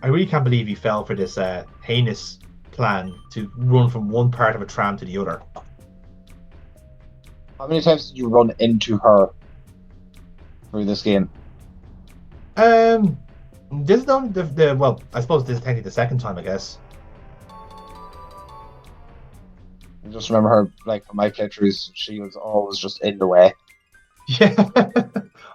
I really can't believe he fell for this heinous plan to run from one part of a tram to the other. How many times did you run into her through this game? Um, this is only the well, I suppose this is technically the second time, I guess. I just remember her, like, from my playthroughs, she was always just in the way. Yeah.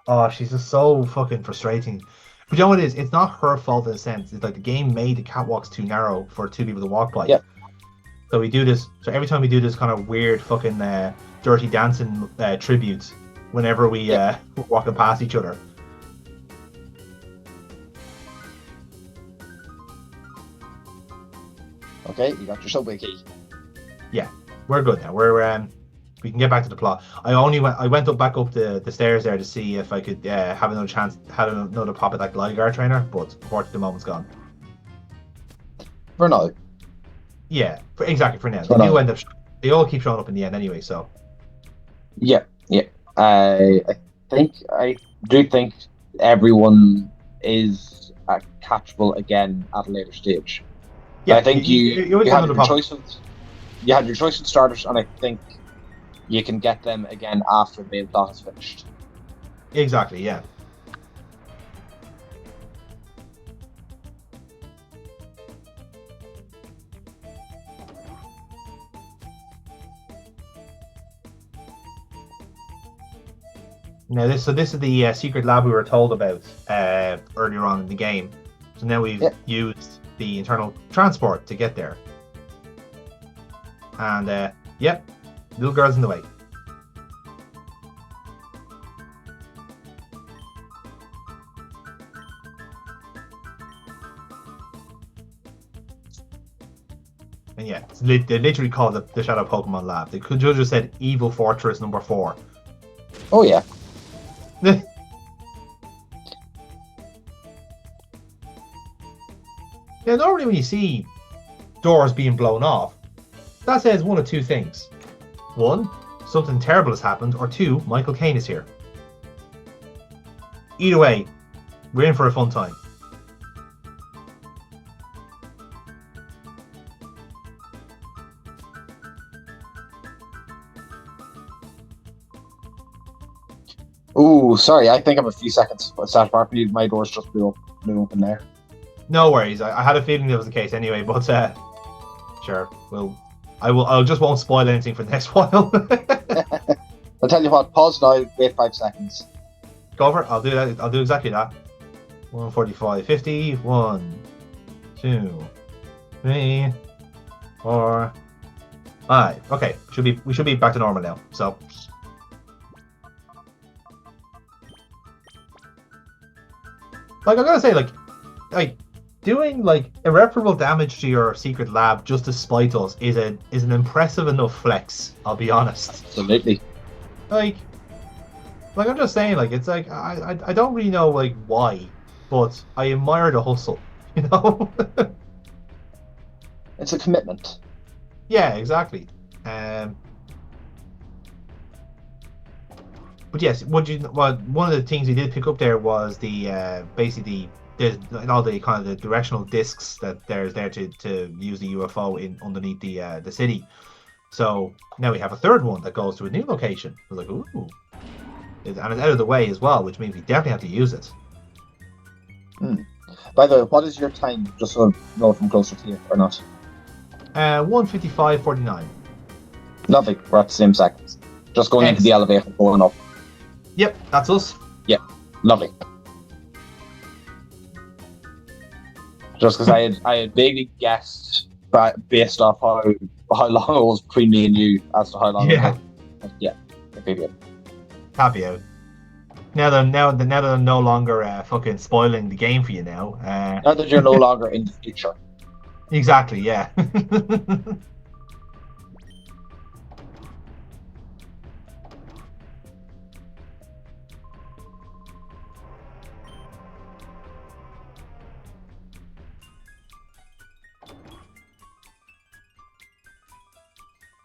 Oh, she's just so fucking frustrating. But you know what it is? It's not her fault in a sense. It's like the game made the catwalks too narrow for two people to walk by. Yeah, So we do this. So every time we do this kind of weird fucking dirty dancing tribute, whenever yeah. we're walking past each other. Okay, you got your subway key. Yeah, we're good now. We can get back to the plot. I went up back up the stairs there to see if I could have another chance, have another pop at that Gligar trainer, but unfortunately the moment's gone. For now. Yeah, exactly for now. They For do now. end up. They all keep showing up in the end anyway. So Yeah, yeah. I do think everyone is catchable again at a later stage. But I yeah, think you always you have had another your pop. choice of starters, and I think you can get them again after the main plot is finished. Exactly. Yeah. Now this is the secret lab we were told about earlier on in the game. So now we've Yeah. used the internal transport to get there. And yep, little girl's in the way. And yeah, they literally called it the Shadow Pokemon Lab. They could have just said Evil Fortress number 4. Oh yeah. Yeah, normally when you see doors being blown off, that says one of two things. One, something terrible has happened, or two, Michael Caine is here. Either way, we're in for a fun time. Ooh, sorry. I think I'm a few seconds set apart from you. My doors just blew open there. No worries. I had a feeling that was the case anyway, but sure. I'll just won't spoil anything for the next while. I'll tell you what. Pause now. Wait 5 seconds. Go for it. I'll do that. I'll do exactly that. 145, 50, 1, 2, 3, 4, 5. Okay, we should be back to normal now. So like I gotta say, like doing like irreparable damage to your secret lab just to spite us is an impressive enough flex. I'll be honest. Absolutely. Like I'm just saying, like it's like I don't really know like why, but I admire the hustle. You know? It's a commitment. Yeah, exactly. But yes, one of the things we did pick up there was the basically there's all the kind of the directional discs that there's there to use the UFO in underneath the city. So now we have a third one that goes to a new location. I was like, ooh, and it's out of the way as well, which means we definitely have to use it. By the way, what is your time? Just so I know if I'm closer to you or not. 1:55:49. Nothing. We're at the same seconds. Just going into the elevator, going up. Yep, that's us. Yeah, lovely. Just because I had vaguely guessed, but based off how long it was between me and you, as to how long. Yeah. Yeah. Maybe. Happy out. Now that I'm no longer fucking spoiling the game for you now. Now that you're no longer in the future. Exactly, yeah.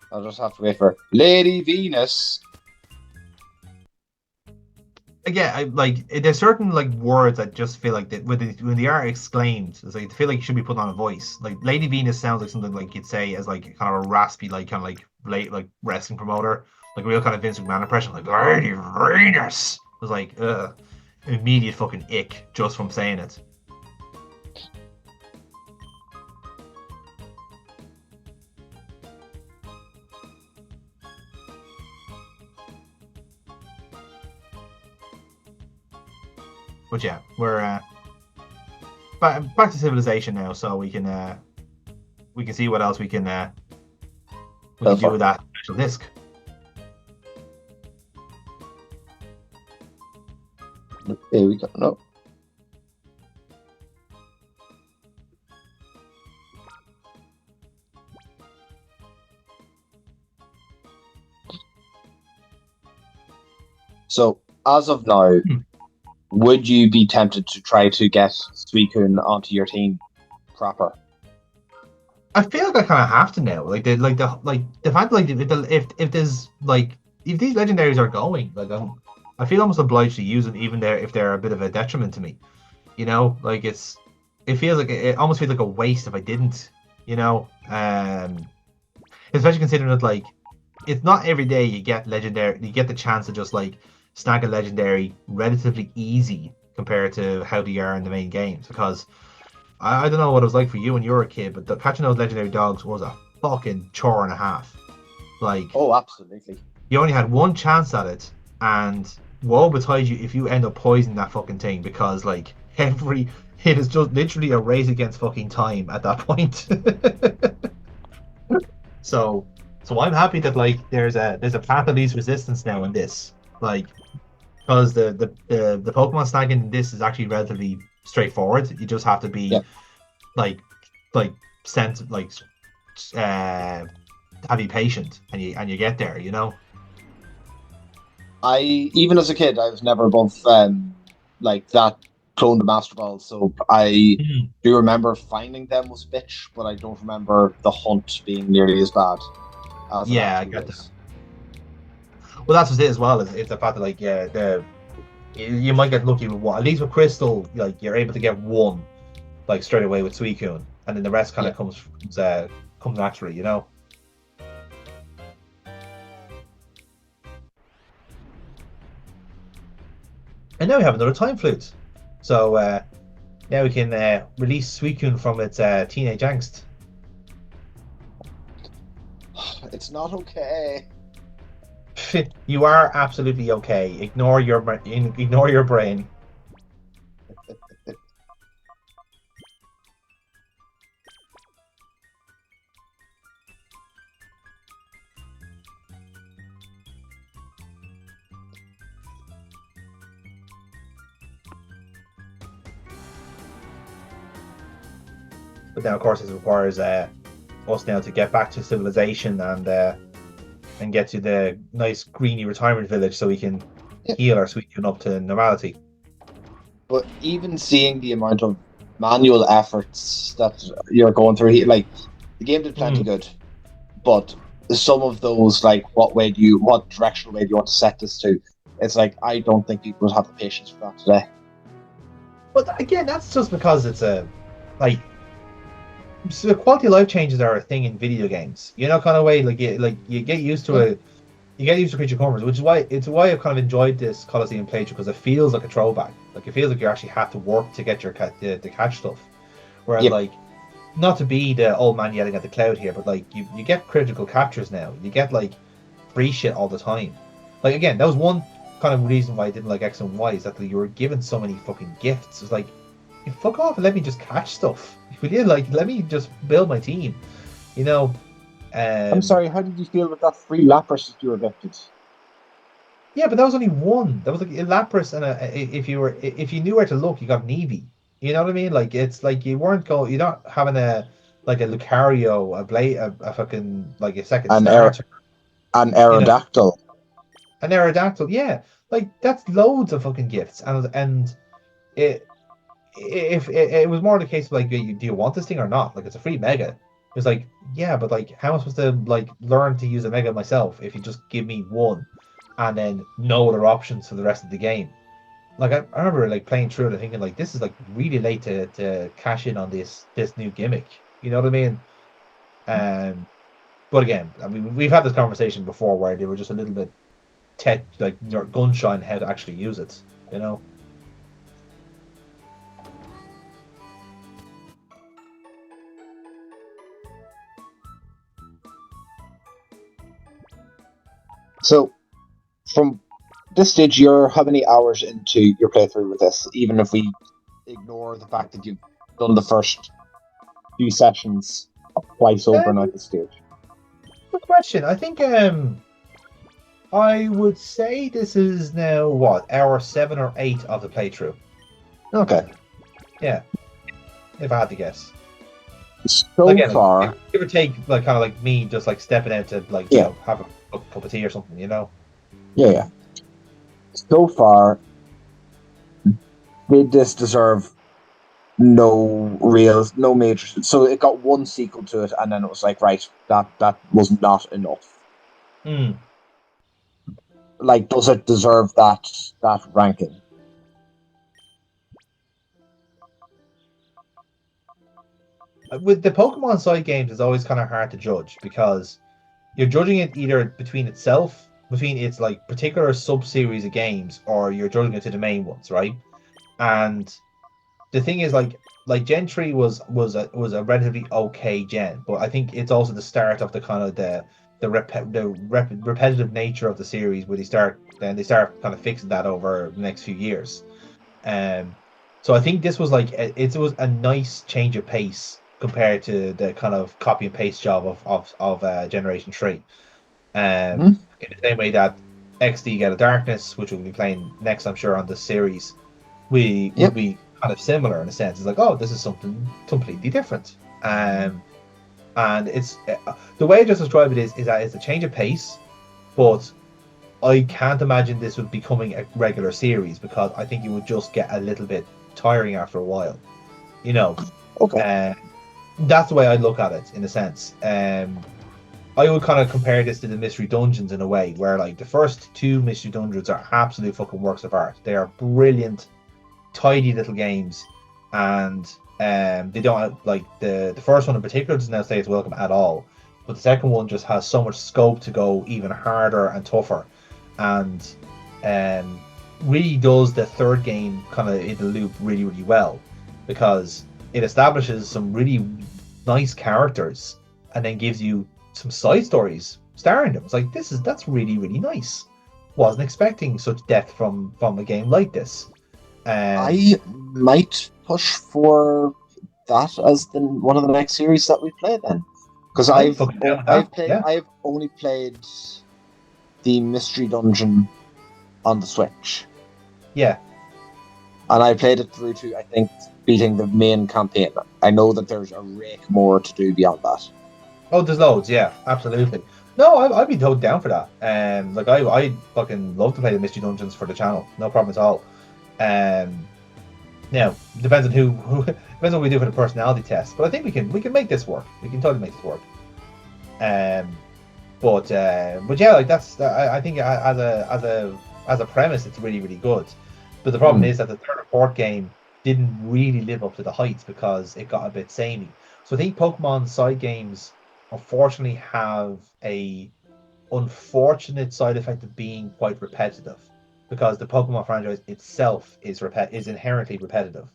I'll just have to wait for Lady Venus. again, there's certain like words that just feel like that when they are exclaimed, it's like I feel like you should be put on a voice. Like Lady Venus sounds like something like you'd say as like kind of a raspy, like kind of like late like wrestling promoter, like a real kind of Vince McMahon impression, like Lady Venus. It was like immediate fucking ick just from saying it. But yeah, we're back to civilization now, so we can see what else we So can do far. with that special disc. Here we go. No. So as of now, Hmm. would you be tempted to try to get Suicune onto your team proper? I feel like I kind of have to now. Like the fact like if there's like if these legendaries are going, like I feel almost obliged to use them even there if they're a bit of a detriment to me. You know, like it feels like it almost feels like a waste if I didn't. You know, especially considering that like it's not every day you get the chance to just like snag a legendary relatively easy compared to how they are in the main games because I don't know what it was like for you when you were a kid, but catching those legendary dogs was a fucking chore and a half. Like Oh, absolutely. you only had one chance at it, and woe betide you if you end up poisoning that fucking thing because like every it is just literally a race against fucking time at that point. so so I'm happy that like there's a path of least resistance now in this. Like because the Pokemon snagging in this is actually relatively straightforward. You just have to Yeah. be like like sent like uh be patient and you get there, you know. I even as a kid, I was never above like that prone to Master Ball, so I Mhm. do remember finding them was a bitch, but I don't remember the hunt being nearly as bad as it Yeah, I actually get that. was. Well, that's what it as well. Is the fact that like yeah, you might get lucky with one. At least with Crystal, like you're able to get one like straight away with Suicune, and then the rest kind Yeah. of comes naturally, you know. And now we have another time flute, so now we can release Suicune from its teenage angst. It's not okay. You are absolutely okay. Ignore your brain. But now, of course, it requires us now to get back to civilization and get to the nice greeny retirement village so we can Yeah. heal our Suicune up to normality. But even seeing the amount of manual efforts that you're going through here, like the game did plenty Mm. good, but some of those, like, what directional way do you want to set this to? It's like I don't think people would have the patience for that today. But again, that's just because it's a like so quality of life changes are a thing in video games. You know, kind of way you get used to Yeah, it. You get used to creature comforts, which is why I've kind of enjoyed this Colosseum playthrough because it feels like a throwback. Like it feels like you actually have to work to get your to catch stuff. Whereas yep. like not to be the old man yelling at the cloud here, but like you get critical captures now. You get like free shit all the time. Like again, that was one kind of reason why I didn't like X and Y is that like, you were given so many fucking gifts. It's like you fuck off and let me just catch stuff. If we did like let me just build my team. You know, I'm um, sorry. How did you feel with that free Lapras that you were gifted? yeah, but that was only one. That was like a Lapras and if you knew where to look, you got an Eevee. You know what I mean? Like it's like you're not having a like a Lucario, a fucking like a second An starter. an You know, Aerodactyl. an Aerodactyl. Yeah, like that's loads of fucking gifts, and it if it was more the case of like, do you want this thing or not? Like it's a free Mega. It's like yeah, but like how am I supposed to like learn to use a Mega myself if you just give me one and then no other options for the rest of the game? like I remember like playing through it and thinking like this is like really late to cash in on this new gimmick. You know what I mean? Um, but again, I mean we've had this conversation before where they were just a little bit like gun shy on how to actually use it. You know? So from this stage, you're how many hours into your playthrough with this? Even if we ignore the fact that you've done the first few sessions twice over now at this stage. Good question. I think I would say this is now what hour 7 or 8 of the playthrough. Okay. Yeah, if I had to guess. So Again, like, far, give or take, like kind of like me just like stepping out to like yeah, have a cup of tea or something. You know? yeah. So far, did this deserve no major? So it got one sequel to it, and then it was like, right, that was not enough. Hmm. Like, does it deserve that ranking? With the Pokemon side games, it's always kind of hard to judge because you're judging it either between itself, between its like particular sub series of games, or you're judging it to the main ones, right? And the thing is, like Gen 3 was a relatively okay gen, but I think it's also the start of the kind of repetitive nature of the series where they start kind of fixing that over the next few years. Um, so I think this was like it was a nice change of pace compared to the kind of copy and paste job of Generation 3. Hmm. In the same way that XD Get a Darkness, which we'll be playing next, I'm sure, on this series, we will Yep. be kind of similar in a sense. It's like, oh, this is something completely different. And it's the way I just describe it is that it's a change of pace, but I can't imagine this would becoming a regular series because I think it would just get a little bit tiring after a while. You know, Okay. uh, that's the way I look at it in a sense. I would kind of compare this to the Mystery Dungeons in a way, where like the first two Mystery Dungeons are absolute fucking works of art. They are brilliant, tidy little games, and they don't like the first one in particular doesn't say it's welcome at all, but the second one just has so much scope to go even harder and tougher, and um, really does the third game kind of in the loop really really well because it establishes some really nice characters and then gives you some side stories starring them. It's like that's really really nice. Wasn't expecting such depth from a game like this. Um, I might push for that as one of the next series that we play then, because I'm fucking down with that. Yeah, I've only played the Mystery Dungeon on the Switch, yeah. and I played it through to I think beating the main campaign. I know that there's a rake more to do beyond that. Oh, there's loads. Yeah, absolutely. No, I'd be totally down for that. Like I fucking love to play the Mystery Dungeons for the channel. No problem at all. Um, now depends on who depends on what we do for the personality test. But I think we can make this work. We can totally make this work. Um, but yeah, like I think as a premise, it's really really good. But the problem Hmm. is that the third or fourth game didn't really live up to the heights because it got a bit samey. So I think Pokemon side games unfortunately have a unfortunate side effect of being quite repetitive because the Pokemon franchise itself is inherently repetitive.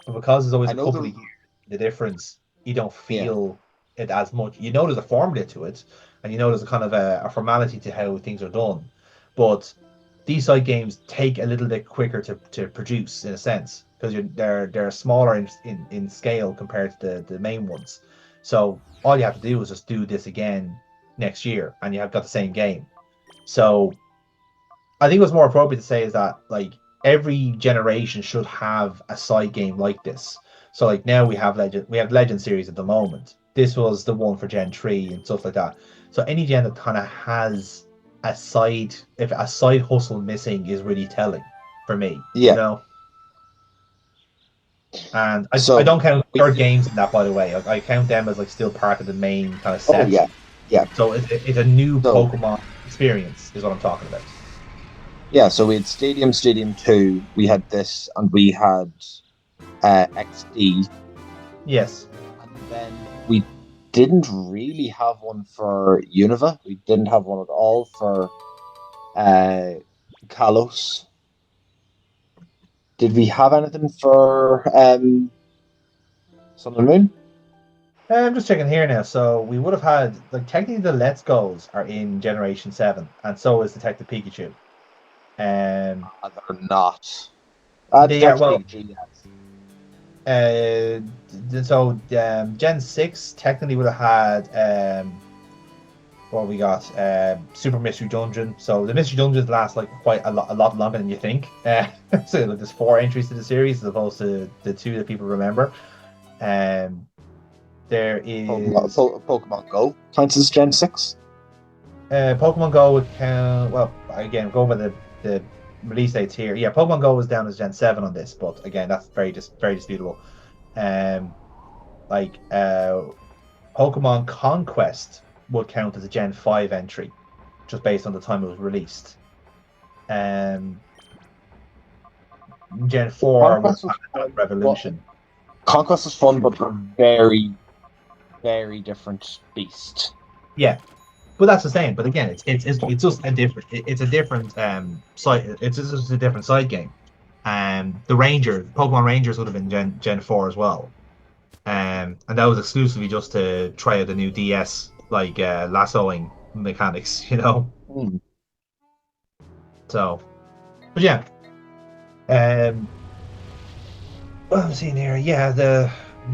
But because there's always I a know couple of the years the difference, you don't yeah. feel it as much. You know there's a formula to it, and you know there's a kind of a formality to how things are done. But these side games take a little bit quicker to produce in a sense because they're smaller in scale compared to the main ones. So all you have to do is just do this again next year, and you have got the same game. So I think what's more appropriate to say is that like every generation should have a side game like this. So like now we have Legend series at the moment. This was the one for Gen 3 and stuff like that. So any gen that kind of has if a side hustle missing is really telling for me, you Yeah. know. And I So don't count we third games in that, by the way. I count them as like still part of the main kind of oh set. yeah, yeah. So it's a new So Pokemon experience, is what I'm talking about. Yeah, so we had Stadium 2, we had this, and we had XD, Yes. and then we didn't really have one for Unova. We didn't have one at all for uh, Kalos. Did we have anything for Sun and Moon? I'm just checking here now. So we would have had like technically the Let's Goes are in Generation 7, and so is Detective Pikachu. Um, They're not. they are Detective well. Pikachu, yes. Gen 6 technically would have had what we got Super Mystery Dungeon. So the Mystery Dungeons last like quite a lot longer than you think. So like, there's 4 entries to the series as opposed to the 2 that people remember. Um, there is Pokemon Go counts as Gen 6. Pokemon Go would count. Well, again, going by the release dates here. Yeah, Pokemon Go was down as Gen 7 on this, but again, that's very disputable. Um, like Pokemon Conquest would count as a Gen 5 entry, just based on the time it was released. Um, Gen 4 would Conquest was have had fun, but Revolution. Conquest was fun, but a very, very different beast. Yeah, but that's the same. But again, it's just a different it's a different side. It's just a different side game. The Pokemon Rangers would have been Gen 4 as well. And that was exclusively just to try out the new DS like lassoing mechanics, you know. Hmm. So, but yeah, um, what I'm seeing here, yeah,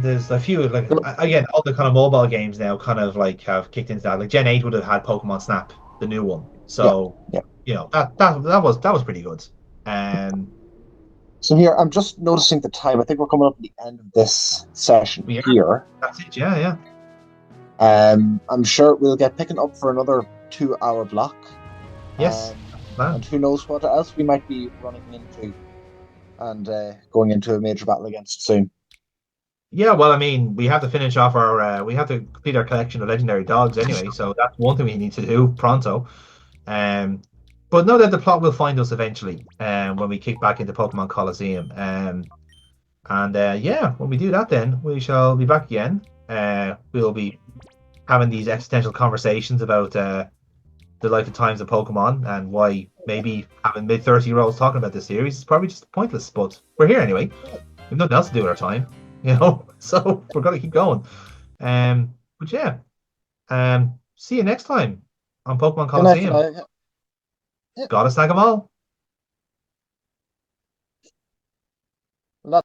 there's a few like again all the kind of mobile games now kind of like have kicked into that. Like Gen 8 would have had Pokemon Snap, the new one. Yeah, So, yeah. that was pretty good. Um, So here, I'm just noticing the time. I think we're coming up at the end of this session yeah, here. that's it. Yeah, yeah. I'm sure we'll get picking up for another 2 hour block. Yes, Um, that's the plan. and who knows what else we might be running into and going into a major battle against soon. Yeah, well, I mean, we have to finish off we have to complete our collection of legendary dogs anyway, so that's one thing we need to do pronto. Um, but know that the plot will find us eventually, when we kick back into Pokemon Colosseum. And yeah, when we do that, then we shall be back again. We'll be having these existential conversations about the life and times of Pokemon and why maybe having mid-30-year-olds talking about this series is probably just pointless. But we're here anyway. We've nothing else to do with our time, so we're gonna keep going. But yeah, see you next time on Pokemon Good night for Colosseum. now. Yeah. Gotta snag 'em all.